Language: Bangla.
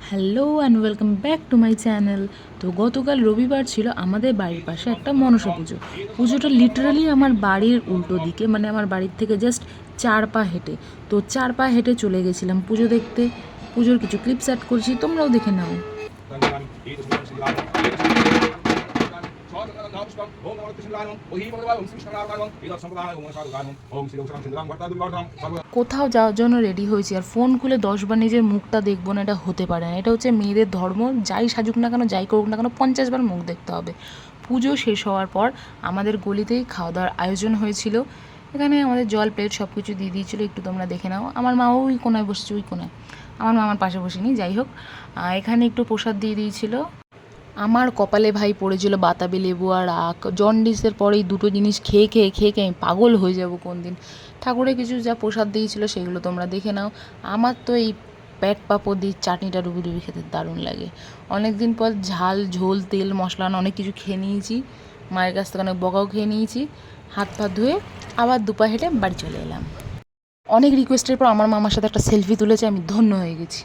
Hello and welcome back to my channel. তো গতকাল রবিবার ছিল, আমাদের বাড়ির পাশে একটা মনসা পুজো। পুজোটা লিটারালি আমার বাড়ির উল্টো দিকে, মানে আমার বাড়ির থেকে জাস্ট 4 পা হেঁটে। তো 4 পা হেঁটে চলে গেছিলাম পুজো দেখতে। পুজোর কিছু ক্লিপস অ্যাড করছি, তোমরাও দেখে নাও। কোথাও যাওয়ার জন্য রেডি হয়েছি, আর ফোন খুলে 10 বার নিজের মুখটা দেখবো না, এটা হতে পারে না। এটা হচ্ছে মেয়েদের ধর্ম, যাই সাজুক না কেন, যাই করুক না কেন, 50 বার মুখ দেখতে হবে। পুজো শেষ হওয়ার পর আমাদের গলিতেই খাওয়া দাওয়ার আয়োজন হয়েছিল। এখানে আমাদের জল প্লেট সব কিছু দিয়ে দিয়েছিলো, একটু তোমরা দেখে নাও। আমার মা ওই কোনায় বসছে, ওই কোনায়। আমার মা আমার পাশে বসেনি, যাই হোক। এখানে একটু প্রসাদ দিয়ে দিয়েছিল। আমার কপালে ভাই পড়েছিল বাতাবি লেবু আর আখ। জন্ডিসের পরে এই দুটো জিনিস খেয়ে খেয়ে খেয়ে খেয়ে আমি পাগল হয়ে যাব কোন দিন। ঠাকুরের কিছু যা প্রসাদ দিয়েছিল সেগুলো তোমরা দেখে নাও। আমার তো এই পেট পাঁপড় দিয়ে চাটনিটা ডুবি ডুবি খেতে দারুণ লাগে। অনেক দিন পর ঝাল ঝোল তেল মশলা অনেক কিছু খেয়ে নিয়েছি, মায়ের কাছ থেকে অনেক বকাও খেয়ে নিয়েছি। হাত পা ধুয়ে আবার 2 পা হেঁটে বাড়ি চলে এলাম। অনেক রিকোয়েস্টের পর আমার মামার সাথে একটা সেলফি তুলেছে, আমি ধন্য হয়ে গেছি।